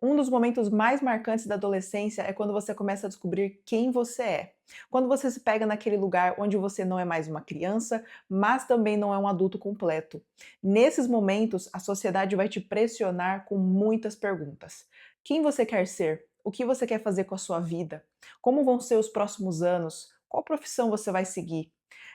Um dos momentos mais marcantes da adolescência é quando você começa a descobrir quem você é. Quando você se pega naquele lugar onde você não é mais uma criança, mas também não é um adulto completo. Nesses momentos, a sociedade vai te pressionar com muitas perguntas. Quem você quer ser? O que você quer fazer com a sua vida? Como vão ser os próximos anos? Qual profissão você vai seguir?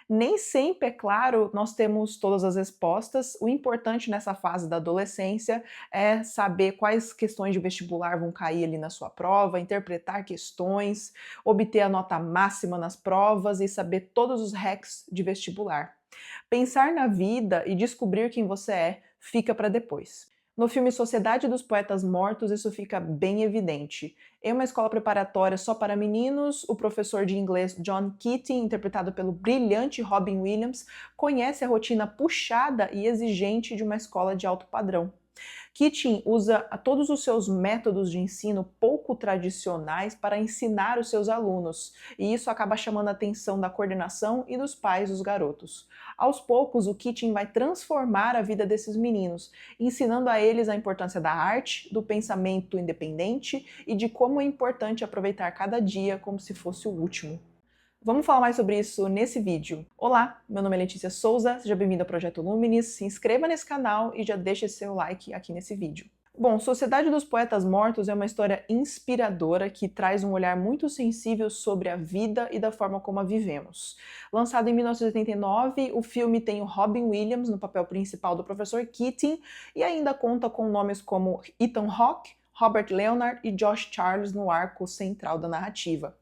Nem sempre, é claro, nós temos todas as respostas. O importante nessa fase da adolescência é saber quais questões de vestibular vão cair ali na sua prova, interpretar questões, obter a nota máxima nas provas e saber todos os hacks de vestibular. Pensar na vida e descobrir quem você é fica para depois. No filme Sociedade dos Poetas Mortos, isso fica bem evidente. Em uma escola preparatória só para meninos, o professor de inglês John Keating, interpretado pelo brilhante Robin Williams, conhece a rotina puxada e exigente de uma escola de alto padrão. Keating usa todos os seus métodos de ensino pouco tradicionais para ensinar os seus alunos, e isso acaba chamando a atenção da coordenação e dos pais dos garotos. Aos poucos, o Keating vai transformar a vida desses meninos, ensinando a eles a importância da arte, do pensamento independente e de como é importante aproveitar cada dia como se fosse o último. Vamos falar mais sobre isso nesse vídeo. Olá, meu nome é Letícia Souza, seja bem-vindo ao Projeto Luminis, se inscreva nesse canal e já deixe seu like aqui nesse vídeo. Bom, Sociedade dos Poetas Mortos é uma história inspiradora que traz um olhar muito sensível sobre a vida e da forma como a vivemos. Lançado em 1989, o filme tem o Robin Williams no papel principal do professor Keating e ainda conta com nomes como Ethan Hawke, Robert Leonard e Josh Charles no arco central da narrativa.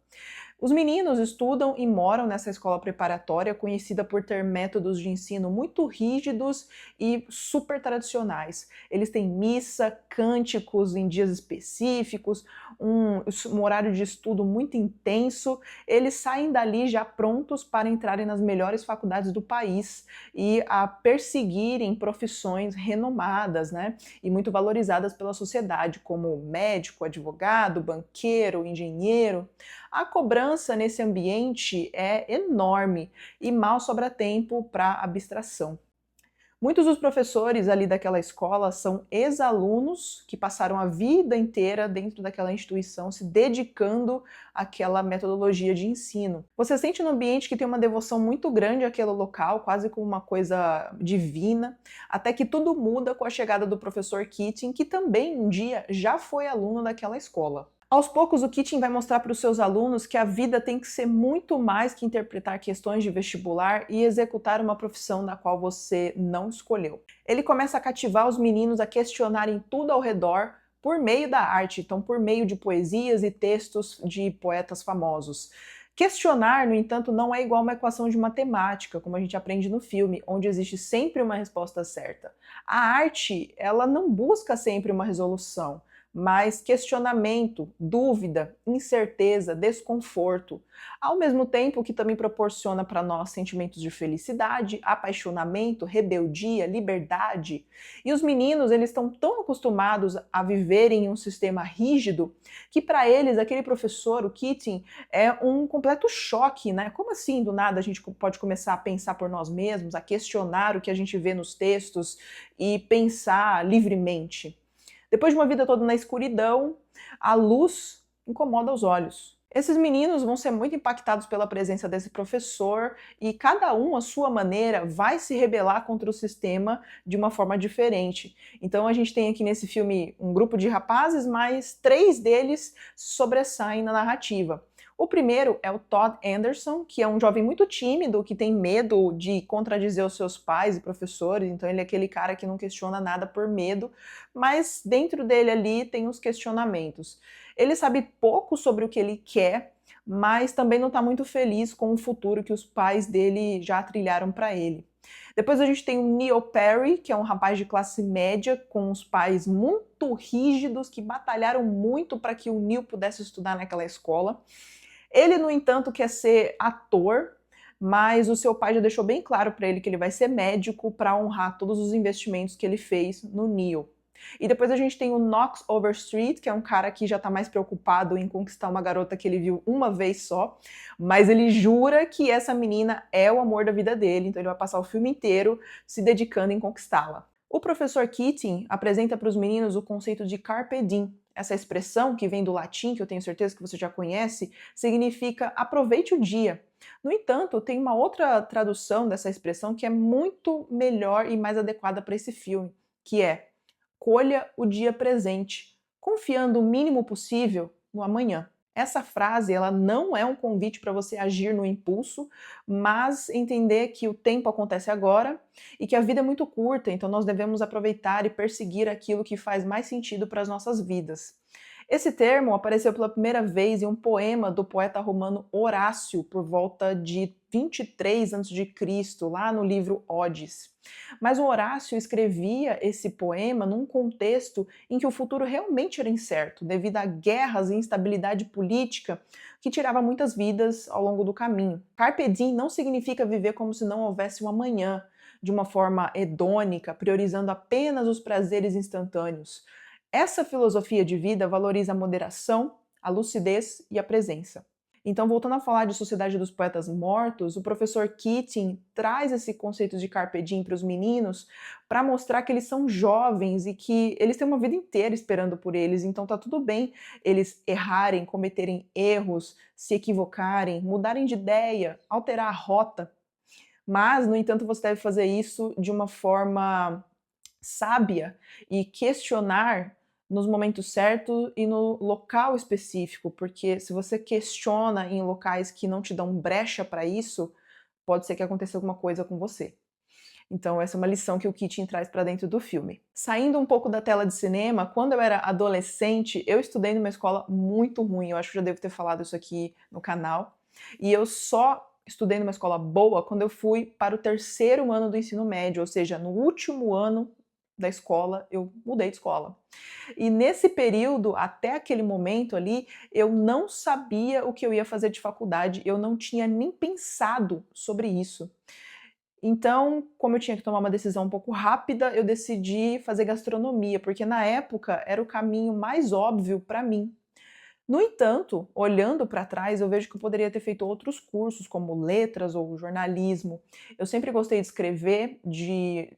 Os meninos estudam e moram nessa escola preparatória conhecida por ter métodos de ensino muito rígidos e super tradicionais. Eles têm missa, cânticos em dias específicos, um horário de estudo muito intenso. Eles saem dali já prontos para entrarem nas melhores faculdades do país e a perseguirem profissões renomadas, né, e muito valorizadas pela sociedade, como médico, advogado, banqueiro, engenheiro. A cobrança nesse ambiente é enorme e mal sobra tempo para abstração. Muitos dos professores ali daquela escola são ex-alunos que passaram a vida inteira dentro daquela instituição se dedicando àquela metodologia de ensino. Você sente no ambiente que tem uma devoção muito grande àquele local, quase como uma coisa divina, até que tudo muda com a chegada do professor Keating, que também um dia já foi aluno daquela escola. Aos poucos, o Keating vai mostrar para os seus alunos que a vida tem que ser muito mais que interpretar questões de vestibular e executar uma profissão da qual você não escolheu. Ele começa a cativar os meninos a questionarem tudo ao redor por meio da arte, então por meio de poesias e textos de poetas famosos. Questionar, no entanto, não é igual a uma equação de matemática, como a gente aprende no filme, onde existe sempre uma resposta certa. A arte, ela não busca sempre uma resolução, mas questionamento, dúvida, incerteza, desconforto, ao mesmo tempo que também proporciona para nós sentimentos de felicidade, apaixonamento, rebeldia, liberdade. E os meninos, eles estão tão acostumados a viverem em um sistema rígido que para eles aquele professor, o Keating, é um completo choque, né? Como assim do nada a gente pode começar a pensar por nós mesmos, a questionar o que a gente vê nos textos e pensar livremente? Depois de uma vida toda na escuridão, a luz incomoda os olhos. Esses meninos vão ser muito impactados pela presença desse professor e cada um, à sua maneira, vai se rebelar contra o sistema de uma forma diferente. Então a gente tem aqui nesse filme um grupo de rapazes, mas 3 deles sobressaem na narrativa. O primeiro é o Todd Anderson, que é um jovem muito tímido, que tem medo de contradizer os seus pais e professores, então ele é aquele cara que não questiona nada por medo, mas dentro dele ali tem os questionamentos. Ele sabe pouco sobre o que ele quer, mas também não está muito feliz com o futuro que os pais dele já trilharam para ele. Depois a gente tem o Neil Perry, que é um rapaz de classe média, com os pais muito rígidos, que batalharam muito para que o Neil pudesse estudar naquela escola. Ele, no entanto, quer ser ator, mas o seu pai já deixou bem claro para ele que ele vai ser médico para honrar todos os investimentos que ele fez no Neil. E depois a gente tem o Knox Overstreet, que é um cara que já tá mais preocupado em conquistar uma garota que ele viu uma vez só, mas ele jura que essa menina é o amor da vida dele, então ele vai passar o filme inteiro se dedicando em conquistá-la. O professor Keating apresenta para os meninos o conceito de carpe diem, essa expressão que vem do latim, que eu tenho certeza que você já conhece, significa aproveite o dia. No entanto, tem uma outra tradução dessa expressão que é muito melhor e mais adequada para esse filme, que é colha o dia presente, confiando o mínimo possível no amanhã. Essa frase, ela não é um convite para você agir no impulso, mas entender que o tempo acontece agora e que a vida é muito curta, então nós devemos aproveitar e perseguir aquilo que faz mais sentido para as nossas vidas. Esse termo apareceu pela primeira vez em um poema do poeta romano Horácio, por volta de 23 a.C., lá no livro Odes. Mas o Horácio escrevia esse poema num contexto em que o futuro realmente era incerto, devido a guerras e instabilidade política que tirava muitas vidas ao longo do caminho. Carpe diem não significa viver como se não houvesse um amanhã, de uma forma hedônica, priorizando apenas os prazeres instantâneos. Essa filosofia de vida valoriza a moderação, a lucidez e a presença. Então, voltando a falar de Sociedade dos Poetas Mortos, o professor Keating traz esse conceito de carpe diem para os meninos para mostrar que eles são jovens e que eles têm uma vida inteira esperando por eles, então tá tudo bem eles errarem, cometerem erros, se equivocarem, mudarem de ideia, alterar a rota. Mas, no entanto, você deve fazer isso de uma forma sábia e questionar nos momentos certos e no local específico, porque se você questiona em locais que não te dão brecha para isso, pode ser que aconteça alguma coisa com você. Então essa é uma lição que o Keating traz para dentro do filme. Saindo um pouco da tela de cinema, quando eu era adolescente, eu estudei numa escola muito ruim, eu acho que já devo ter falado isso aqui no canal, e eu só estudei numa escola boa quando eu fui para o terceiro ano do ensino médio, ou seja, no último ano da escola, eu mudei de escola. E nesse período, até aquele momento ali, eu não sabia o que eu ia fazer de faculdade, eu não tinha nem pensado sobre isso. Então, como eu tinha que tomar uma decisão um pouco rápida, eu decidi fazer gastronomia, porque na época era o caminho mais óbvio para mim. No entanto, olhando para trás, eu vejo que eu poderia ter feito outros cursos, como letras ou jornalismo. Eu sempre gostei de escrever, de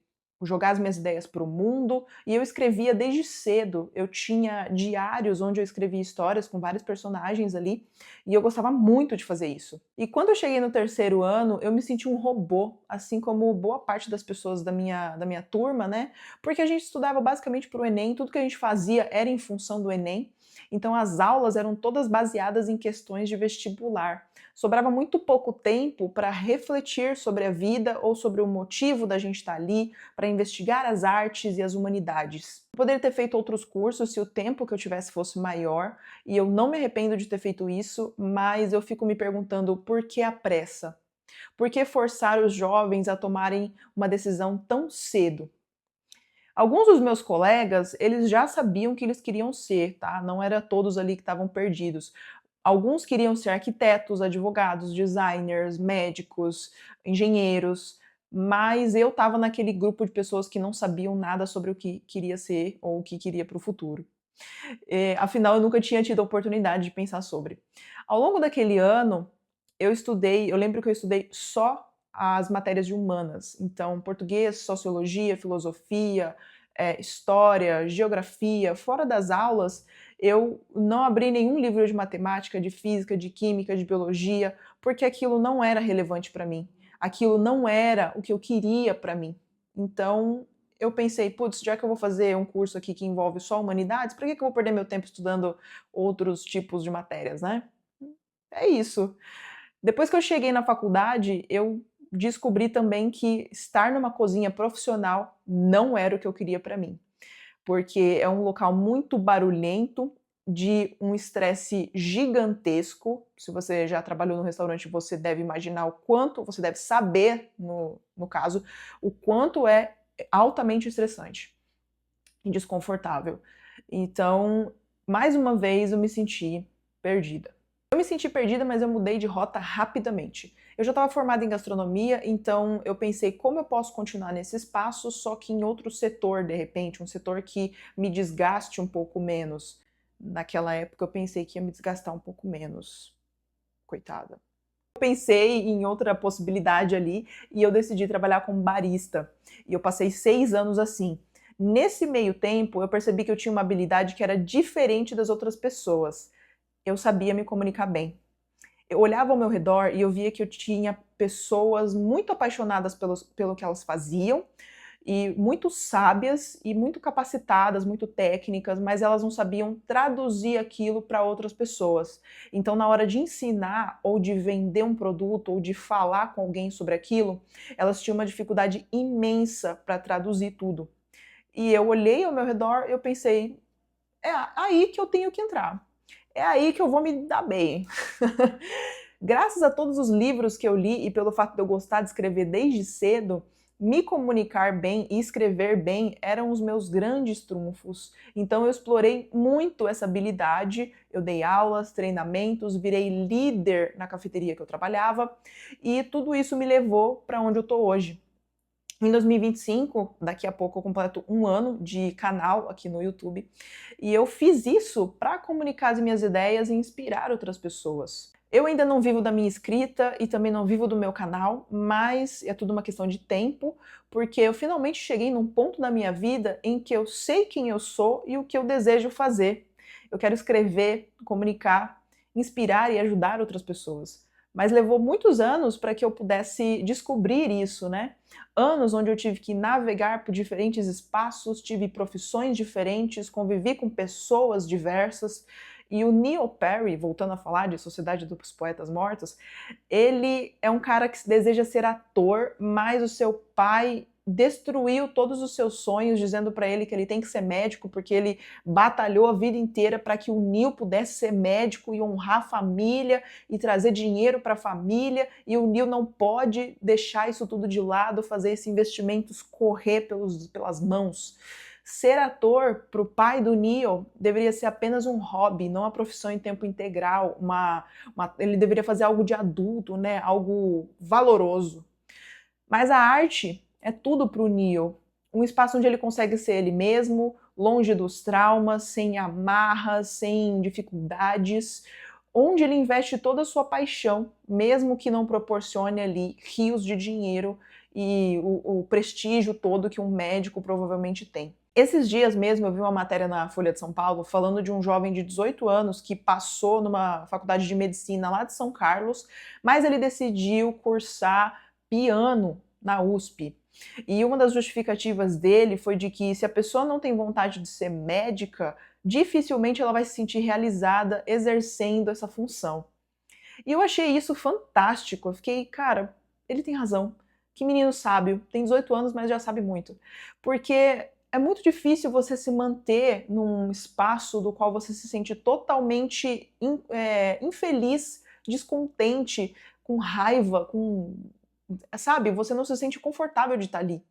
jogar as minhas ideias para o mundo, e eu escrevia desde cedo. Eu tinha diários onde eu escrevia histórias com vários personagens ali, e eu gostava muito de fazer isso. E quando eu cheguei no terceiro ano, eu me senti um robô, assim como boa parte das pessoas da minha turma, né? Porque a gente estudava basicamente para o Enem, tudo que a gente fazia era em função do Enem. Então as aulas eram todas baseadas em questões de vestibular. Sobrava muito pouco tempo para refletir sobre a vida ou sobre o motivo da gente estar ali, para investigar as artes e as humanidades. Eu poderia ter feito outros cursos se o tempo que eu tivesse fosse maior, e eu não me arrependo de ter feito isso, mas eu fico me perguntando por que a pressa? Por que forçar os jovens a tomarem uma decisão tão cedo? Alguns dos meus colegas, eles já sabiam o que eles queriam ser, tá? Não era todos ali que estavam perdidos. Alguns queriam ser arquitetos, advogados, designers, médicos, engenheiros, mas eu estava naquele grupo de pessoas que não sabiam nada sobre o que queria ser ou o que queria para o futuro. Afinal, eu nunca tinha tido a oportunidade de pensar sobre. Ao longo daquele ano, eu lembro que eu estudei só as matérias de humanas, então português, sociologia, filosofia, história, geografia. Fora das aulas, eu não abri nenhum livro de matemática, de física, de química, de biologia, porque aquilo não era relevante para mim. Aquilo não era o que eu queria para mim. Então, eu pensei, putz, já que eu vou fazer um curso aqui que envolve só humanidades, por que que eu vou perder meu tempo estudando outros tipos de matérias, né? É isso. Depois que eu cheguei na faculdade, eu descobri também que estar numa cozinha profissional não era o que eu queria para mim, porque é um local muito barulhento, de um estresse gigantesco. Se você já trabalhou no restaurante, você deve imaginar o quanto, você deve saber, no caso, o quanto é altamente estressante e desconfortável. Então, mais uma vez, eu me senti perdida. Eu me senti perdida, mas eu mudei de rota rapidamente. Eu já estava formada em gastronomia, então eu pensei como eu posso continuar nesse espaço, só que em outro setor, de repente, um setor que me desgaste um pouco menos. Naquela época eu pensei que ia me desgastar um pouco menos. Coitada. Eu pensei em outra possibilidade ali e eu decidi trabalhar como barista. E eu passei 6 anos assim. Nesse meio tempo, eu percebi que eu tinha uma habilidade que era diferente das outras pessoas. Eu sabia me comunicar bem. Eu olhava ao meu redor e eu via que eu tinha pessoas muito apaixonadas pelo que elas faziam, e muito sábias e muito capacitadas, muito técnicas, mas elas não sabiam traduzir aquilo para outras pessoas. Então, na hora de ensinar ou de vender um produto ou de falar com alguém sobre aquilo, elas tinham uma dificuldade imensa para traduzir tudo. E eu olhei ao meu redor e eu pensei, é aí que eu tenho que entrar. É aí que eu vou me dar bem. Graças a todos os livros que eu li e pelo fato de eu gostar de escrever desde cedo, me comunicar bem e escrever bem eram os meus grandes trunfos. Então eu explorei muito essa habilidade, eu dei aulas, treinamentos, virei líder na cafeteria que eu trabalhava e tudo isso me levou para onde eu estou hoje. Em 2025, daqui a pouco eu completo 1 ano de canal aqui no YouTube, e eu fiz isso para comunicar as minhas ideias e inspirar outras pessoas. Eu ainda não vivo da minha escrita e também não vivo do meu canal, mas é tudo uma questão de tempo, porque eu finalmente cheguei num ponto da minha vida em que eu sei quem eu sou e o que eu desejo fazer. Eu quero escrever, comunicar, inspirar e ajudar outras pessoas. Mas levou muitos anos para que eu pudesse descobrir isso, né? Anos onde eu tive que navegar por diferentes espaços, tive profissões diferentes, convivi com pessoas diversas. E o Neil Perry, voltando a falar de Sociedade dos Poetas Mortos, ele é um cara que deseja ser ator, mas o seu pai destruiu todos os seus sonhos, dizendo para ele que ele tem que ser médico, porque ele batalhou a vida inteira para que o Neil pudesse ser médico e honrar a família e trazer dinheiro para a família, e o Neil não pode deixar isso tudo de lado, fazer esse investimento correr pelas mãos. Ser ator para o pai do Neil deveria ser apenas um hobby, não uma profissão em tempo integral. Ele deveria fazer algo de adulto, né? Algo valoroso. Mas a arte é tudo para o Neil. Um espaço onde ele consegue ser ele mesmo, longe dos traumas, sem amarras, sem dificuldades, onde ele investe toda a sua paixão, mesmo que não proporcione ali rios de dinheiro e o prestígio todo que um médico provavelmente tem. Esses dias mesmo eu vi uma matéria na Folha de São Paulo falando de um jovem de 18 anos que passou numa faculdade de medicina lá de São Carlos, mas ele decidiu cursar piano na USP. E uma das justificativas dele foi de que se a pessoa não tem vontade de ser médica, dificilmente ela vai se sentir realizada exercendo essa função. E eu achei isso fantástico. Eu fiquei, cara, ele tem razão. Que menino sábio, tem 18 anos, mas já sabe muito. Porque é muito difícil você se manter num espaço do qual você se sente totalmente infeliz, descontente, com raiva, sabe? Você não se sente confortável de estar ali.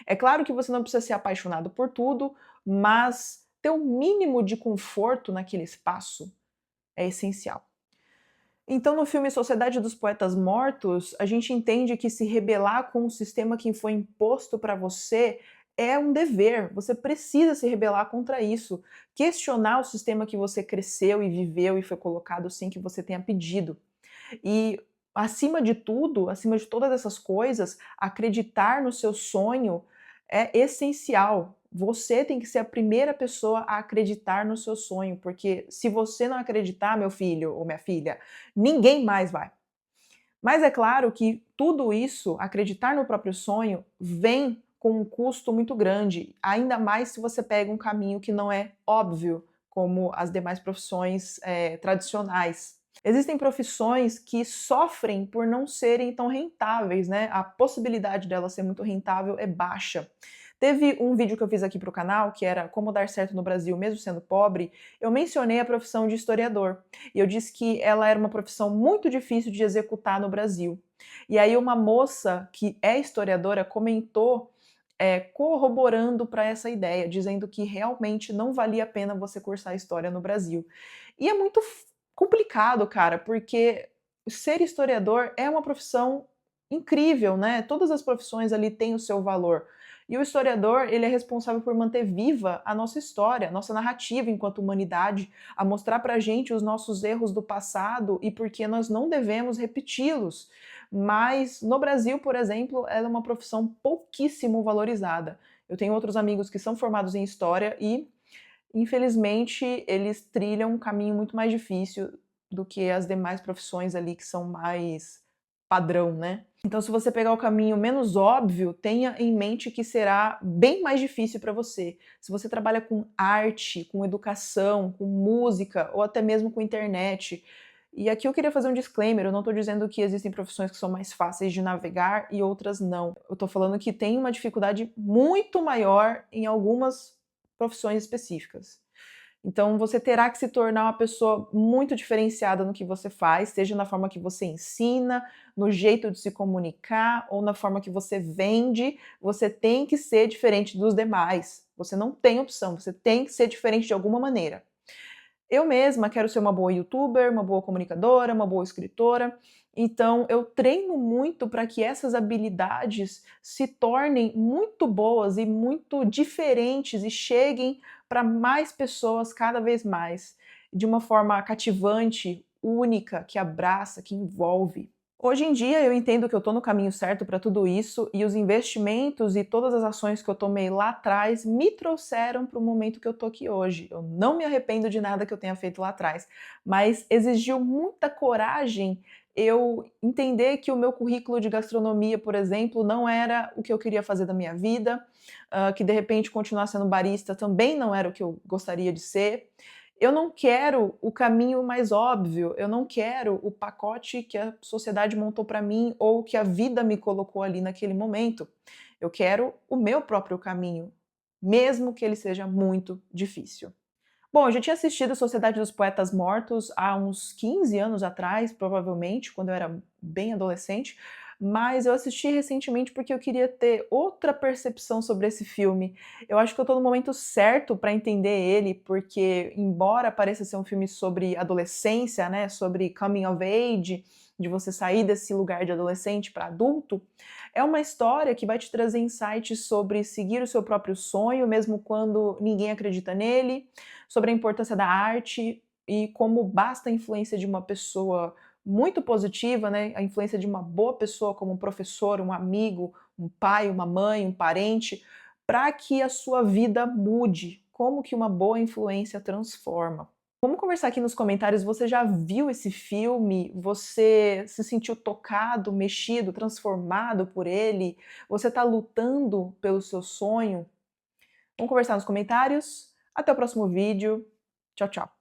É claro que você não precisa ser apaixonado por tudo, mas ter o mínimo de conforto naquele espaço é essencial. Então, no filme Sociedade dos Poetas Mortos, a gente entende que se rebelar com o sistema que foi imposto para você é um dever. Você precisa se rebelar contra isso. Questionar o sistema que você cresceu e viveu e foi colocado sem que você tenha pedido. E, acima de tudo, acima de todas essas coisas, acreditar no seu sonho é essencial. Você tem que ser a primeira pessoa a acreditar no seu sonho, porque se você não acreditar, meu filho ou minha filha, ninguém mais vai. Mas é claro que tudo isso, acreditar no próprio sonho, vem com um custo muito grande, ainda mais se você pega um caminho que não é óbvio, como as demais profissões tradicionais. Existem profissões que sofrem por não serem tão rentáveis, né? A possibilidade dela ser muito rentável é baixa. Teve um vídeo que eu fiz aqui para o canal, que era Como Dar Certo no Brasil Mesmo Sendo Pobre, eu mencionei a profissão de historiador. E eu disse que ela era uma profissão muito difícil de executar no Brasil. E aí uma moça que é historiadora comentou corroborando para essa ideia, dizendo que realmente não valia a pena você cursar história no Brasil. E é muito complicado, cara, porque ser historiador é uma profissão incrível, né? Todas as profissões ali têm o seu valor. E o historiador, ele é responsável por manter viva a nossa história, a nossa narrativa enquanto humanidade, a mostrar pra gente os nossos erros do passado e por que nós não devemos repeti-los. Mas no Brasil, por exemplo, ela é uma profissão pouquíssimo valorizada. Eu tenho outros amigos que são formados em história e, infelizmente, eles trilham um caminho muito mais difícil do que as demais profissões ali que são mais padrão, né. Então se você pegar o caminho menos óbvio, tenha em mente que será bem mais difícil para você. Se você trabalha com arte, com educação, com música ou até mesmo com internet, e aqui eu queria fazer um disclaimer, eu não estou dizendo que existem profissões que são mais fáceis de navegar e outras não. Eu estou falando que tem uma dificuldade muito maior em algumas profissões específicas. Então você terá que se tornar uma pessoa muito diferenciada no que você faz, seja na forma que você ensina, no jeito de se comunicar ou na forma que você vende, você tem que ser diferente dos demais. Você não tem opção, você tem que ser diferente de alguma maneira. Eu mesma quero ser uma boa youtuber, uma boa comunicadora, uma boa escritora, então eu treino muito para que essas habilidades se tornem muito boas e muito diferentes e cheguem para mais pessoas cada vez mais, de uma forma cativante, única, que abraça, que envolve. Hoje em dia eu entendo que eu estou no caminho certo para tudo isso e os investimentos e todas as ações que eu tomei lá atrás me trouxeram para o momento que eu estou aqui hoje. Eu não me arrependo de nada que eu tenha feito lá atrás, mas exigiu muita coragem eu entender que o meu currículo de gastronomia, por exemplo, não era o que eu queria fazer da minha vida, que de repente continuar sendo barista também não era o que eu gostaria de ser. Eu não quero o caminho mais óbvio, eu não quero o pacote que a sociedade montou para mim ou que a vida me colocou ali naquele momento. Eu quero o meu próprio caminho, mesmo que ele seja muito difícil. Bom, eu já tinha assistido Sociedade dos Poetas Mortos há uns 15 anos atrás, provavelmente, quando eu era bem adolescente, mas eu assisti recentemente porque eu queria ter outra percepção sobre esse filme. Eu acho que eu tô no momento certo para entender ele, porque embora pareça ser um filme sobre adolescência, né, sobre coming of age, de você sair desse lugar de adolescente para adulto, é uma história que vai te trazer insights sobre seguir o seu próprio sonho, mesmo quando ninguém acredita nele, sobre a importância da arte e como basta a influência de uma pessoa muito positiva, né, a influência de uma boa pessoa como um professor, um amigo, um pai, uma mãe, um parente, para que a sua vida mude, como que uma boa influência transforma. Vamos conversar aqui nos comentários, você já viu esse filme? Você se sentiu tocado, mexido, transformado por ele? Você está lutando pelo seu sonho? Vamos conversar nos comentários. Até o próximo vídeo. Tchau, tchau.